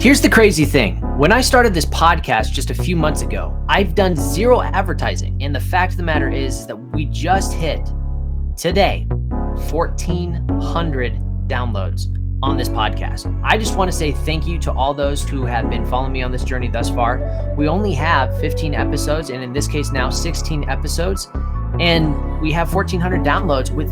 Here's the crazy thing. When I started this podcast just a few months ago, I've done zero advertising. And the fact of the matter is that we just hit today 1,400 downloads on this podcast. I just want to say thank you to all those who have been following me on this journey thus far. We only have 15 episodes, and in this case now 16 episodes, and we have 1,400 downloads with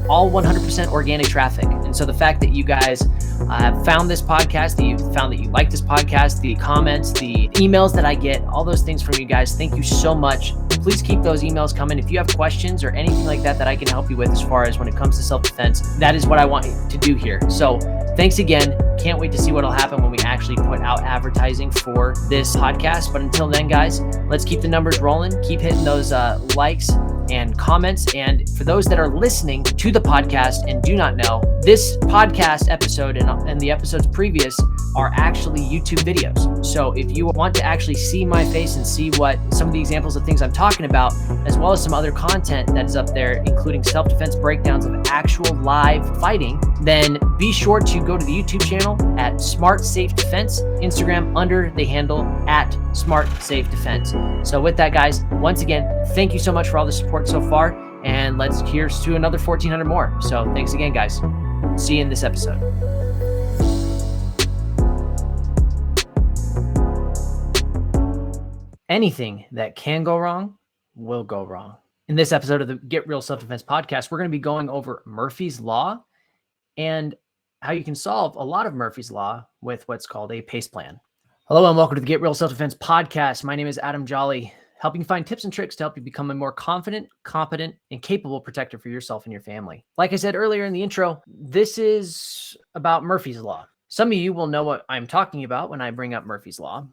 all 100% organic traffic. And so the fact that you guys have found this podcast, that you found that you like this podcast, the comments, the emails that I get, all those things from you guys, thank you so much. Please keep those emails coming. If you have questions or anything like that I can help you with as far as when it comes to self-defense, that is what I want to do here. So thanks again. Can't wait to see what'll happen when we actually put out advertising for this podcast. But until then, guys, let's keep the numbers rolling. Keep hitting those likes and comments. And for those that are listening to the podcast and do not know, this podcast episode and the episodes previous are actually YouTube videos. So if you want to actually see my face and see what some of the examples of things I'm talking about, as well as some other content that is up there, including self-defense breakdowns of actual live fighting, then be sure to go to the YouTube channel at Smart Safe Defense, Instagram under the handle at Smart Safe Defense. So with that, guys, once again, thank you so much for all the support so far, and here's to another 1,400 more. So thanks again, guys. See you in this episode. Anything that can go wrong will go wrong. In this episode of the Get Real Self-Defense podcast, we're going to be going over Murphy's Law and how you can solve a lot of Murphy's Law with what's called a PACE plan. Hello and welcome to the Get Real Self-Defense podcast. My name is Adam Jolly, helping find tips and tricks to help you become a more confident, competent, and capable protector for yourself and your family. Like I said earlier in the intro, this is about Murphy's Law. Some of you will know what I'm talking about when I bring up Murphy's Law.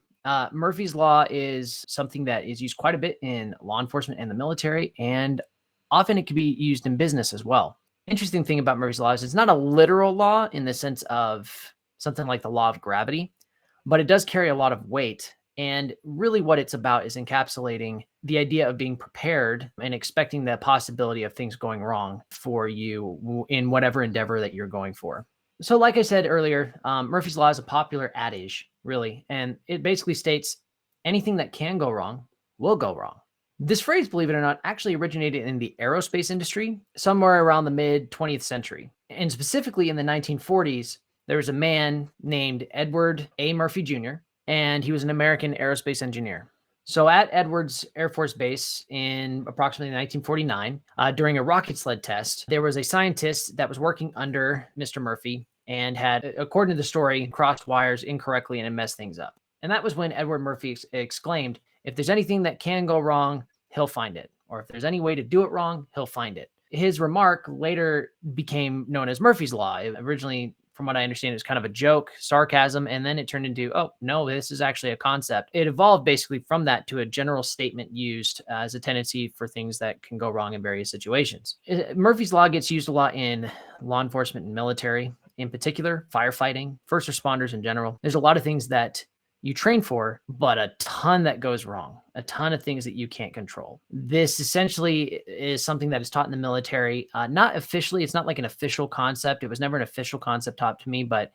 Murphy's Law is something that is used quite a bit in law enforcement and the military, and often it can be used in business as well. Interesting thing about Murphy's Law is it's not a literal law in the sense of something like the law of gravity, but it does carry a lot of weight. And really what it's about is encapsulating the idea of being prepared and expecting the possibility of things going wrong for you in whatever endeavor that you're going for. So like I said earlier, Murphy's Law is a popular adage, really, and it basically states anything that can go wrong will go wrong. This phrase, believe it or not, actually originated in the aerospace industry somewhere around the mid-20th century. And specifically in the 1940s, there was a man named Edward A. Murphy Jr., and he was an American aerospace engineer. So at Edwards Air Force Base in approximately 1949, during a rocket sled test, there was a scientist that was working under Mr. Murphy and had, according to the story, crossed wires incorrectly and it messed things up. And that was when Edward Murphy exclaimed, if there's anything that can go wrong, he'll find it. Or if there's any way to do it wrong, he'll find it. His remark later became known as Murphy's Law. Originally, from what I understand, it was kind of a joke, sarcasm, and then it turned into, oh, no, this is actually a concept. It evolved basically from that to a general statement used as a tendency for things that can go wrong in various situations. Murphy's Law gets used a lot in law enforcement and military, in particular, firefighting, first responders in general. There's a lot of things that you train for, but a ton that goes wrong, a ton of things that you can't control. This essentially is something that is taught in the military, not officially. It's not like an official concept. It was never an official concept taught to me, but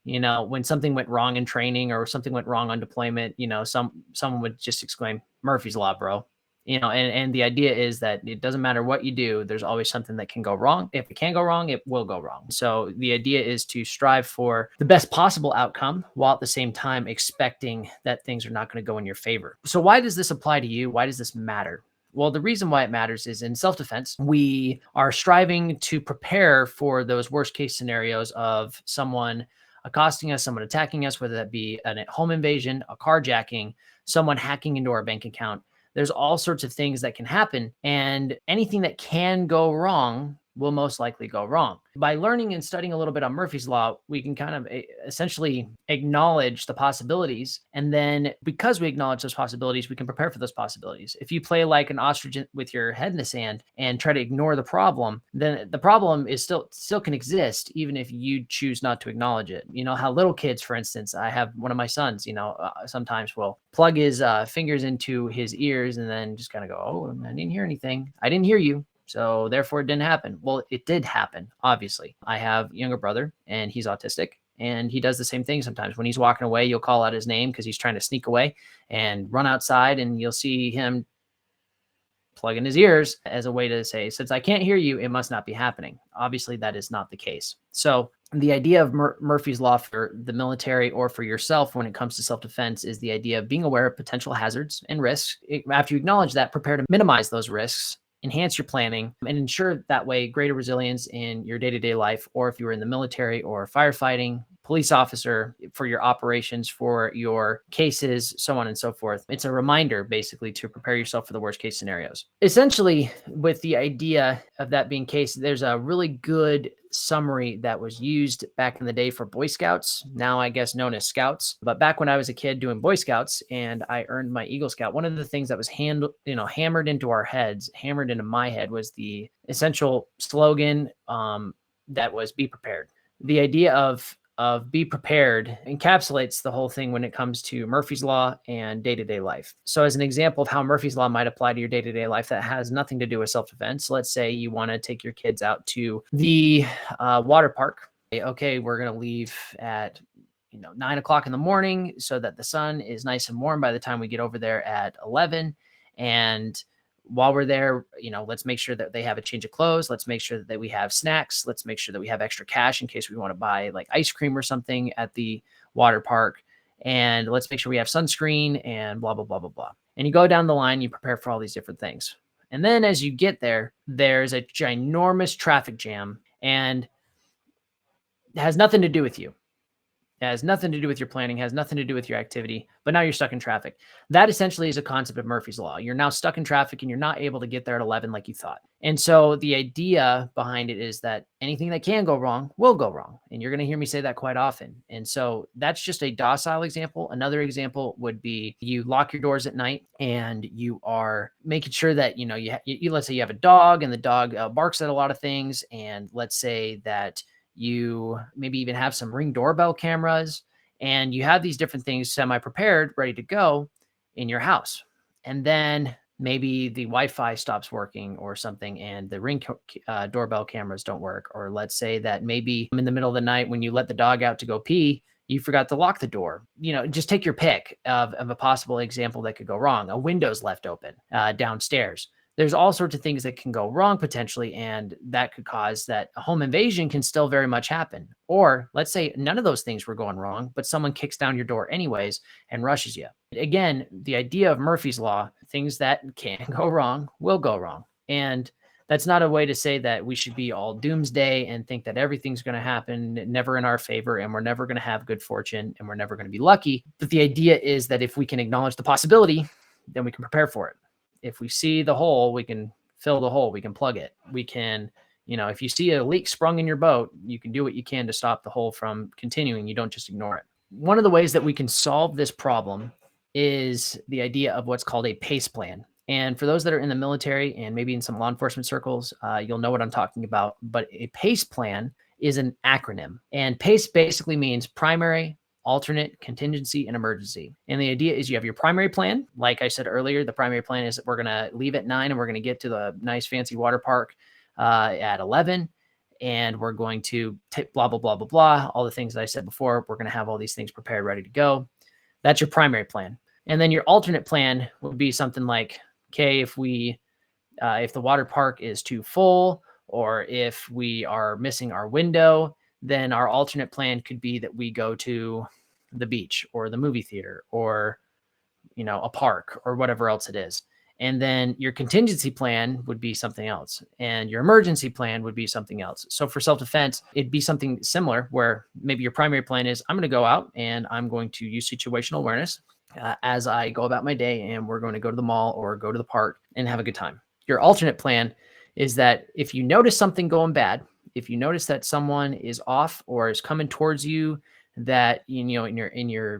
when something went wrong in training or something went wrong on deployment, someone would just exclaim, Murphy's Law, bro. And the idea is that it doesn't matter what you do, there's always something that can go wrong. If it can go wrong, it will go wrong. So the idea is to strive for the best possible outcome while at the same time expecting that things are not going to go in your favor. So why does this apply to you? Why does this matter? Well, the reason why it matters is in self-defense, we are striving to prepare for those worst case scenarios of someone accosting us, someone attacking us, whether that be a home invasion, a carjacking, someone hacking into our bank account. There's all sorts of things that can happen, and anything that can go wrong will most likely go wrong. By learning and studying a little bit on Murphy's Law, we can kind of essentially acknowledge the possibilities. And then because we acknowledge those possibilities, we can prepare for those possibilities. If you play like an ostrich with your head in the sand and try to ignore the problem, then the problem is still can exist, even if you choose not to acknowledge it. You know how little kids, for instance, I have one of my sons, sometimes will plug his fingers into his ears and then just kind of go, oh, I didn't hear anything. I didn't hear you. So therefore it didn't happen. Well, it did happen, obviously. I have a younger brother and he's autistic. And he does the same thing sometimes. When he's walking away, you'll call out his name because he's trying to sneak away and run outside, and you'll see him plug in his ears as a way to say, since I can't hear you, it must not be happening. Obviously, that is not the case. So the idea of Murphy's Law for the military or for yourself when it comes to self-defense is the idea of being aware of potential hazards and risks. After you acknowledge that, prepare to minimize those risks, enhance your planning, and ensure that way greater resilience in your day-to-day life, or if you were in the military or firefighting, police officer, for your operations, for your cases, so on and so forth. It's a reminder basically to prepare yourself for the worst case scenarios. Essentially, with the idea of that being case, there's a really good summary that was used back in the day for Boy Scouts, now I guess known as Scouts. But back when I was a kid doing Boy Scouts and I earned my Eagle Scout, one of the things that was hammered into our heads, hammered into my head, was the essential slogan that was "Be prepared." The idea of be prepared encapsulates the whole thing when it comes to Murphy's Law and day-to-day life. So as an example of how Murphy's Law might apply to your day-to-day life that has nothing to do with self-defense, let's say you want to take your kids out to the water park. Okay, we're going to leave at 9 o'clock in the morning so that the sun is nice and warm by the time we get over there at 11. And while we're there, let's make sure that they have a change of clothes. Let's make sure that we have snacks. Let's make sure that we have extra cash in case we want to buy like ice cream or something at the water park. And let's make sure we have sunscreen and blah, blah, blah, blah, blah. And you go down the line, you prepare for all these different things. And then as you get there, there's a ginormous traffic jam, and it has nothing to do with you. It has nothing to do with your planning, has nothing to do with your activity, but now you're stuck in traffic. That essentially is a concept of Murphy's Law. You're now stuck in traffic and you're not able to get there at 11 like you thought. And so the idea behind it is that anything that can go wrong will go wrong. And you're going to hear me say that quite often. And so that's just a docile example. Another example would be you lock your doors at night and you are making sure that, you let's say you have a dog and the dog barks at a lot of things. And let's say that you maybe even have some Ring doorbell cameras, and you have these different things semi-prepared, ready to go in your house. And then maybe the Wi-Fi stops working or something, and the Ring doorbell cameras don't work. Or let's say that maybe in the middle of the night when you let the dog out to go pee, you forgot to lock the door. Just take your pick of a possible example that could go wrong. A window's left open downstairs. There's all sorts of things that can go wrong potentially, and that could cause that a home invasion can still very much happen. Or let's say none of those things were going wrong, but someone kicks down your door anyways and rushes you. Again, the idea of Murphy's Law, things that can go wrong will go wrong. And that's not a way to say that we should be all doomsday and think that everything's going to happen never in our favor and we're never going to have good fortune and we're never going to be lucky. But the idea is that if we can acknowledge the possibility, then we can prepare for it. If we see the hole, we can fill the hole. We can plug it. We can, if you see a leak sprung in your boat, you can do what you can to stop the hole from continuing. You don't just ignore it. One of the ways that we can solve this problem is the idea of what's called a PACE plan. And for those that are in the military and maybe in some law enforcement circles, you'll know what I'm talking about. But a PACE plan is an acronym. And PACE basically means primary, alternate, contingency, and emergency. And the idea is you have your primary plan. Like I said earlier, the primary plan is that we're going to leave at 9 and we're going to get to the nice fancy water park at 11. And we're going to take blah, blah, blah, blah, blah. All the things that I said before, we're going to have all these things prepared, ready to go. That's your primary plan. And then your alternate plan would be something like, okay, if the water park is too full, or if we are missing our window, then our alternate plan could be that we go to the beach or the movie theater or, a park or whatever else it is. And then your contingency plan would be something else. And your emergency plan would be something else. So for self-defense, it'd be something similar where maybe your primary plan is I'm going to go out and I'm going to use situational awareness as I go about my day, and we're going to go to the mall or go to the park and have a good time. Your alternate plan is that if you notice something going bad, if you notice that someone is off or is coming towards you, that in your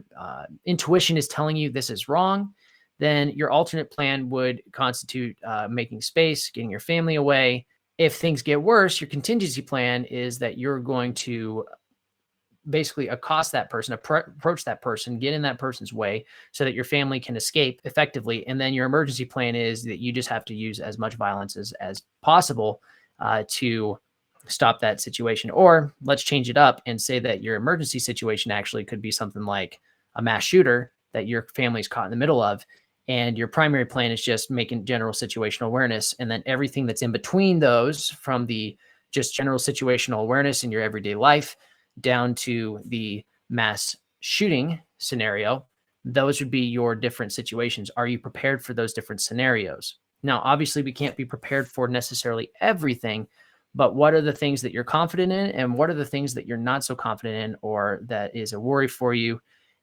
intuition is telling you this is wrong, then your alternate plan would constitute making space, getting your family away. If things get worse, your contingency plan is that you're going to basically accost that person, approach that person, get in that person's way so that your family can escape effectively. And then your emergency plan is that you just have to use as much violence as possible to stop that situation. Or let's change it up and say that your emergency situation actually could be something like a mass shooter that your family's caught in the middle of. And your primary plan is just making general situational awareness. And then everything that's in between those, from the just general situational awareness in your everyday life down to the mass shooting scenario, those would be your different situations. Are you prepared for those different scenarios? Now, obviously, we can't be prepared for necessarily everything, but what are the things that you're confident in, and what are the things that you're not so confident in, or that is a worry for you,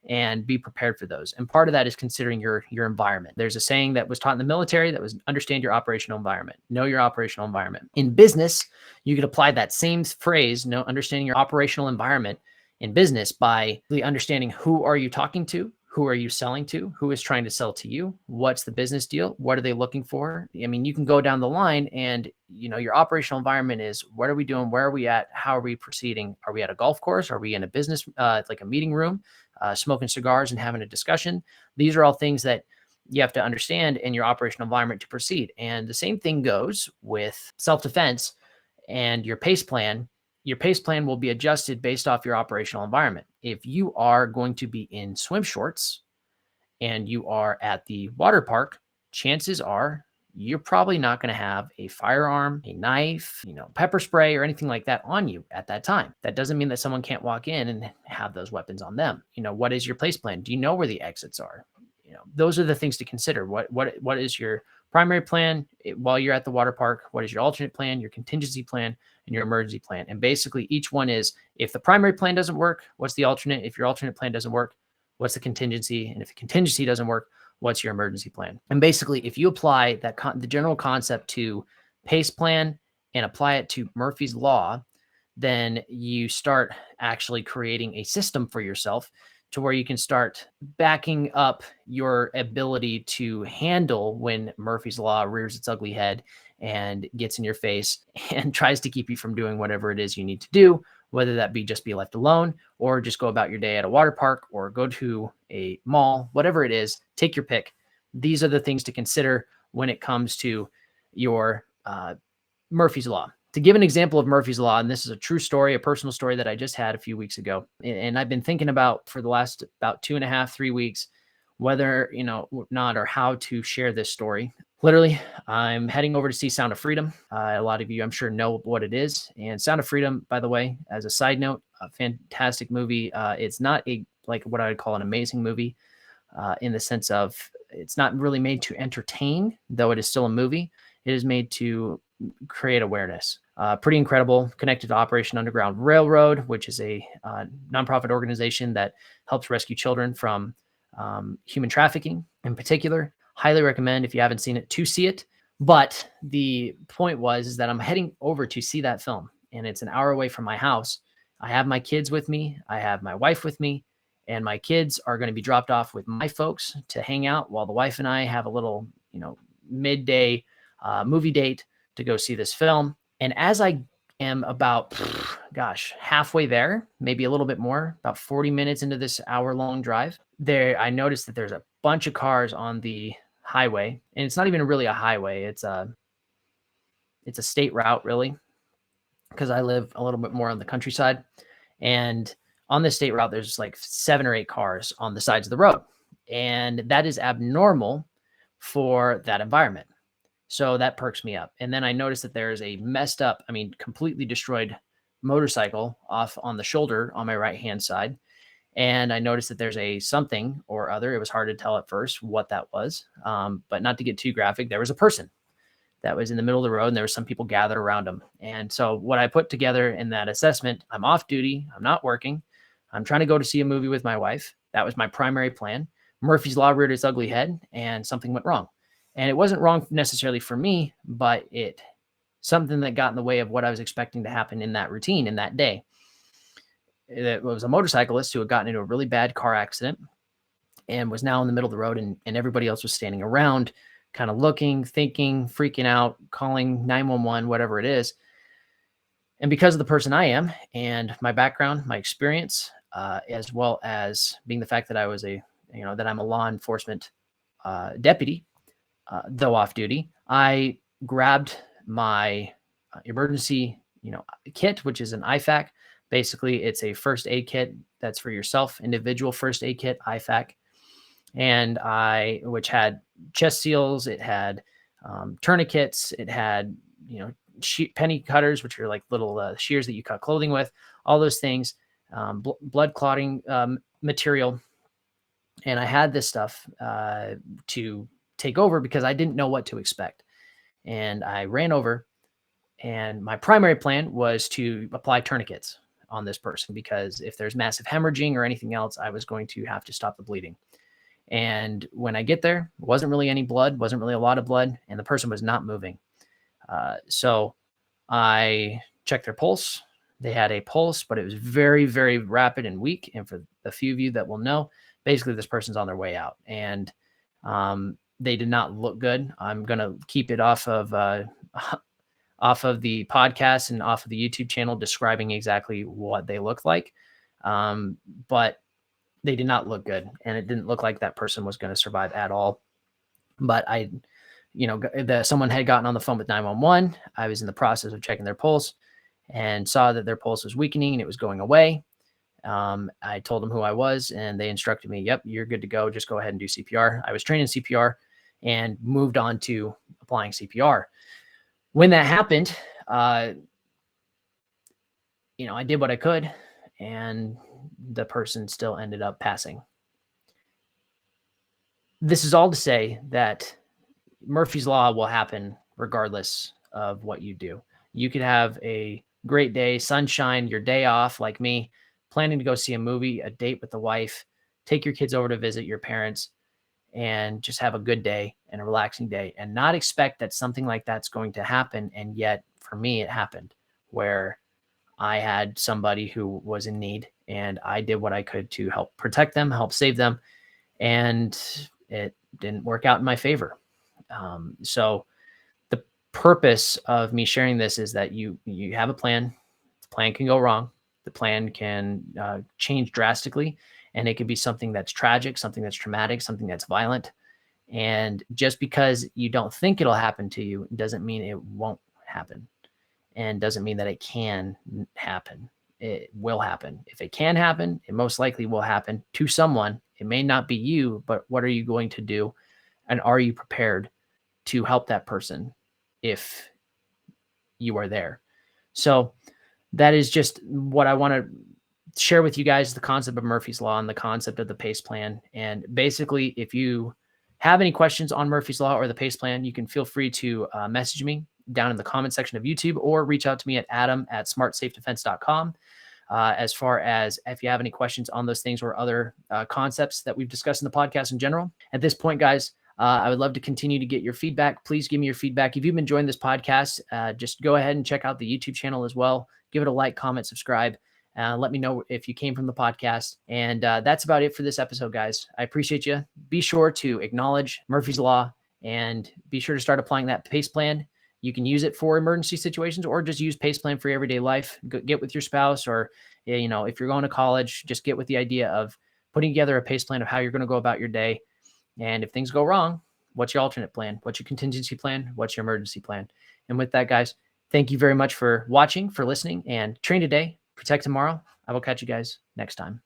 and be prepared for those. And part of that is considering your environment. There's a saying that was taught in the military that was understand your operational environment, know your operational environment. In business, you could apply that same phrase, understanding your operational environment in business, by really understanding who are you talking to, who are you selling to, who is trying to sell to you, what's the business deal, what are they looking for. I mean, you can go down the line, and your operational environment is, what are we doing, where are we at, how are we proceeding, are we at a golf course, are we in a business like a meeting room, smoking cigars and having a discussion. These are all things that you have to understand in your operational environment to proceed. And the same thing goes with self-defense and your pace plan. Your pace plan will be adjusted based off your operational environment. If you are going to be in swim shorts and you are at the water park, chances are you're probably not going to have a firearm, a knife, pepper spray, or anything like that on you at that time. That doesn't mean that someone can't walk in and have those weapons on them. What is your place plan? Do you know where the exits are? Those are the things to consider. What is your primary plan while you're at the water park? What is your alternate plan, your contingency plan, and your emergency plan? And basically each one is, if the primary plan doesn't work, what's the alternate? If your alternate plan doesn't work, what's the contingency? And if the contingency doesn't work, what's your emergency plan? And basically, if you apply the general concept to pace plan and apply it to Murphy's Law, then you start actually creating a system for yourself to where you can start backing up your ability to handle when Murphy's Law rears its ugly head and gets in your face and tries to keep you from doing whatever it is you need to do, whether that be just be left alone, or just go about your day at a water park, or go to a mall, whatever it is, take your pick. These are the things to consider when it comes to your Murphy's Law. To give an example of Murphy's Law, and this is a true story, a personal story that I just had a few weeks ago, and I've been thinking about for the last about 2.5, 3 weeks, whether, not, or how to share this story. Literally, I'm heading over to see Sound of Freedom. A lot of you, I'm sure, know what it is. And Sound of Freedom, by the way, as a side note, a fantastic movie. It's not like what I would call an amazing movie, in the sense of it's not really made to entertain, though it is still a movie. It is made to create awareness. Pretty incredible. Connected to Operation Underground Railroad, which is a nonprofit organization that helps rescue children from human trafficking in particular. Highly recommend, if you haven't seen it, to see it. But the point is that I'm heading over to see that film, and it's an hour away from my house. I have my kids with me. I have my wife with me, and my kids are going to be dropped off with my folks to hang out while the wife and I have a little, midday movie date to go see this film. And as I am about, halfway there, maybe a little bit more, about 40 minutes into this hour-long drive, I noticed that there's a bunch of cars on the highway, and it's not even really a highway. It's a state route, really, because I live a little bit more on the countryside. And on this state route, there's like 7 or 8 cars on the sides of the road, and that is abnormal for that environment. So that perks me up. And then I noticed that there's a messed up, completely destroyed motorcycle off on the shoulder on my right-hand side. And I noticed that there's a something or other. It was hard to tell at first what that was. But not to get too graphic, there was a person that was in the middle of the road, and there were some people gathered around him. And so what I put together in that assessment, I'm off duty, I'm not working, I'm trying to go to see a movie with my wife. That was my primary plan. Murphy's Law reared its ugly head, and something went wrong. And it wasn't wrong necessarily for me, but something that got in the way of what I was expecting to happen in that routine in that day. It was a motorcyclist who had gotten into a really bad car accident and was now in the middle of the road, and everybody else was standing around, kind of looking, thinking, freaking out, calling 911, whatever it is. And because of the person I am and my background, my experience, as well as being the fact that I was that I'm a law enforcement deputy, though off duty, I grabbed my emergency, kit, which is an IFAC. Basically, it's a first aid kit that's for yourself, individual first aid kit, IFAC. And which had chest seals, it had tourniquets, it had, penny cutters, which are like little shears that you cut clothing with, all those things, blood clotting material. And I had this stuff to take over because I didn't know what to expect. And I ran over, and my primary plan was to apply tourniquets on this person, because if there's massive hemorrhaging or anything else, I was going to have to stop the bleeding. And when I get there, wasn't really any blood, wasn't really a lot of blood, and the person was not moving. So I checked their pulse. They had a pulse, but it was very, very rapid and weak. And for the few of you that will know, basically this person's on their way out, and they did not look good. I'm going to keep it off of the podcast and off of the YouTube channel, describing exactly what they look like. But they did not look good, and it didn't look like that person was going to survive at all. But someone had gotten on the phone with 911. I was in the process of checking their pulse and saw that their pulse was weakening and it was going away. I told them who I was, and they instructed me, yep, you're good to go. Just go ahead and do CPR. I was trained in CPR and moved on to applying CPR. When that happened, I did what I could, and the person still ended up passing. This is all to say that Murphy's Law will happen regardless of what you do. You could have a great day, sunshine, your day off, like me, planning to go see a movie, a date with the wife, take your kids over to visit your parents, and just have a good day and a relaxing day, and not expect that something like that's going to happen. And yet for me, it happened, where I had somebody who was in need, and I did what I could to help protect them, help save them, and it didn't work out in my favor. So the purpose of me sharing this is that you have a plan. The plan can go wrong. The plan can change drastically, and it could be something that's tragic, something that's traumatic, something that's violent. And just because you don't think it'll happen to you doesn't mean it won't happen, and doesn't mean that it can happen. It will happen. If it can happen, it most likely will happen to someone. It may not be you, but what are you going to do? And are you prepared to help that person if you are there? So that is just what I want to share with you guys, the concept of Murphy's Law and the concept of the PACE plan. And basically, if you have any questions on Murphy's Law or the PACE plan, you can feel free to message me down in the comment section of YouTube, or reach out to me at adam@smartsafedefense.com. As far as if you have any questions on those things or other concepts that we've discussed in the podcast in general. At this point, guys, I would love to continue to get your feedback. Please give me your feedback. If you've been enjoying this podcast, just go ahead and check out the YouTube channel as well. Give it a like, comment, subscribe. Let me know if you came from the podcast. And that's about it for this episode, guys. I appreciate you. Be sure to acknowledge Murphy's Law, and be sure to start applying that PACE plan. You can use it for emergency situations, or just use PACE plan for your everyday life. Get with your spouse, or if you're going to college, just get with the idea of putting together a PACE plan of how you're going to go about your day. And if things go wrong, what's your alternate plan? What's your contingency plan? What's your emergency plan? And with that, guys, thank you very much for watching, for listening, and train today, protect tomorrow. I will catch you guys next time.